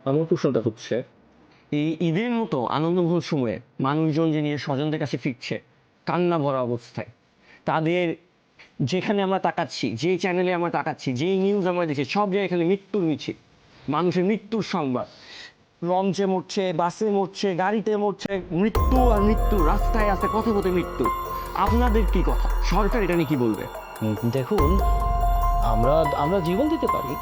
আমার প্রশ্নটা হচ্ছে, এই ঈদের মতো আনন্দঘন সময়ে মানুষজন যে নিয়ে স্বজনদের কাছে ফিরছে কান্না ভরা অবস্থায়, তাদের যেখানে আমরা তাকাচ্ছি, যে চ্যানেলে আমরা তাকাচ্ছি, যেই নিউজ আমরা দেখছি, সব জায়গায় এখানে মৃত্যুর মিছিল, মানুষের মৃত্যুর সংবাদ। লঞ্চে মরছে, বাসে মরছে, গাড়িতে মরছে, মৃত্যু আর মৃত্যু, রাস্তায় আছে পথে পথে মৃত্যু। আপনাদের কি কথা, সরকার এটা নিয়ে কি বলবে? দেখুন, আমরা আমরা জীবন দিতে পারি।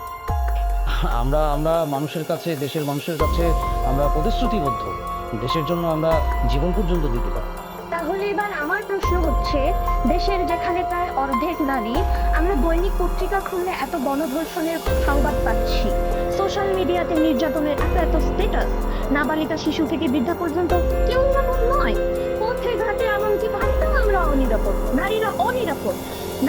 আমরা আমরা মানুষের কাছে, দেশের মানুষের কাছে আমরা প্রতিশ্রুতিবদ্ধ। দেশের জন্য আমরা জীবন পর্যন্ত দিতে পারি। তাহলে এবার আমার প্রশ্ন হচ্ছে, দেশের যেখানে প্রায় অর্ধেক নারী, আমরা দৈনিক পত্রিকা খুললে এত গণধর্ষণের সংবাদ পাচ্ছি, সোশ্যাল মিডিয়াতে নির্যাতনের এত এত স্ট্যাটাস, নাবালিকা শিশু থেকে বৃদ্ধা পর্যন্ত কেউ নিরাপদ নয়। পথে ঘাটে এমনকি বাড়িতেও আমরা অনিরাপদ, নারীরা অনিরাপদ।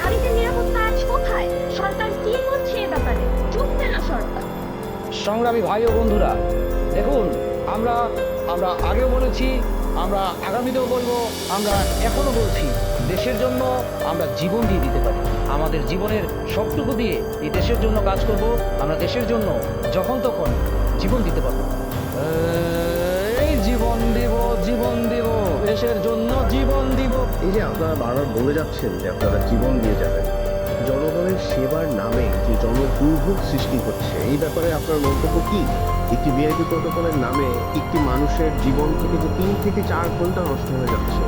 নারীদের নিরাপত্তা আজ কোথায়? সরকার কি করছে এ ব্যাপারে? চুপছে না সরকার। সংগ্রামী ভাই ও বন্ধুরা, দেখুন, আমরা আমরা আগেও বলেছি, আমরা আগামীতেও বলবো, আমরা এখনো বলছি, দেশের জন্য আমরা জীবন দিয়ে দিতে পারি। আমাদের জীবনের সবটুকু দিয়ে এই দেশের জন্য কাজ করব। আমরা দেশের জন্য যখন তখন জীবন দিতে পারবো। এই জীবন দিব, জীবন দিব, দেশের জন্য জীবন দিব। এই যে আপনারা বারবার বলে যাচ্ছেন যে আপনারা জীবন দিয়ে যাবেন, জনগণের সেবার নামে যে জনদুর্ভোগ সৃষ্টি হচ্ছে, এই ব্যাপারে আপনার মন্তব্য কি? একটি ভিআইপি প্রোটোকলের নামে একটি মানুষের জীবন থেকে যে 3 থেকে 4 ঘন্টা নষ্ট হয়ে যাচ্ছে,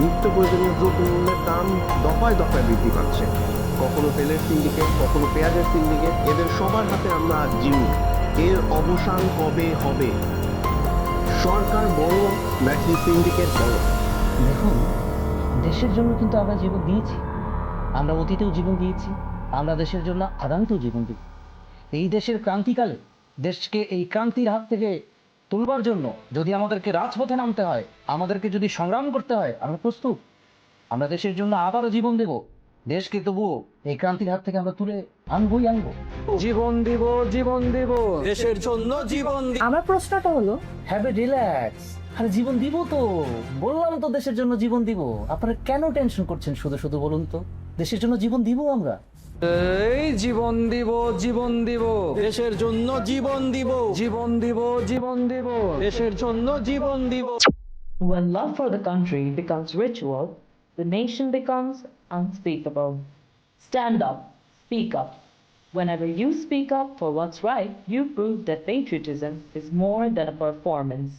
নিত্য প্রয়োজনীয় দ্রব্যমূল্যের দাম দফায় দফায় বৃদ্ধি পাচ্ছে, কখনো তেলের সিন্ডিকেট, কখনো পেঁয়াজের সিন্ডিকেট, এদের সবার হাতে আমরা জিম্মি। এর অবসান কবে হবে? সরকার বড় নাকি সিন্ডিকেট বড়? দেখুন, দেশের জন্য কিন্তু আমরা জীবন দিয়েছি। আমরা অতীতেও জীবন দিয়েছি, আমরা দেশের জন্য আগামীতেও জীবন দিব। এই দেশের ক্রান্তিকালে দেশকে এই ক্রান্তির হাত থেকে তুলবার জন্য যদি আমাদেরকে রাজপথে নামতে হয়, আমাদেরকে যদি সংগ্রাম করতে হয়, আমরা প্রস্তুত। আমরা দেশের জন্য আবারও জীবন দেব। দেশকে তবুও এই ক্রান্তির হাত থেকে আমরা তুলে আনবই আনবো। জীবন দিব, জীবন দেব, দেশের জন্য জীবন। আমার প্রশ্নটা হলো, হ্যাভ এ রিল্যাক্স। আরে জীবন দিব তো, বললাম তো দেশের জন্য জীবন দিব। আপনারা কেন টেনশন করছেন শুধু শুধু বলুন তো? দেশের জন্য জীবন দিব আমরা। এই জীবন দিব, জীবন দিব, দেশের জন্য জীবন দিব, জীবন দিব, জীবন দিব, দেশের জন্য জীবন দিব। When love for the country becomes ritual, the nation becomes unspeakable. Stand up, speak up. Whenever you speak up for what's right, you prove that patriotism is more than a performance.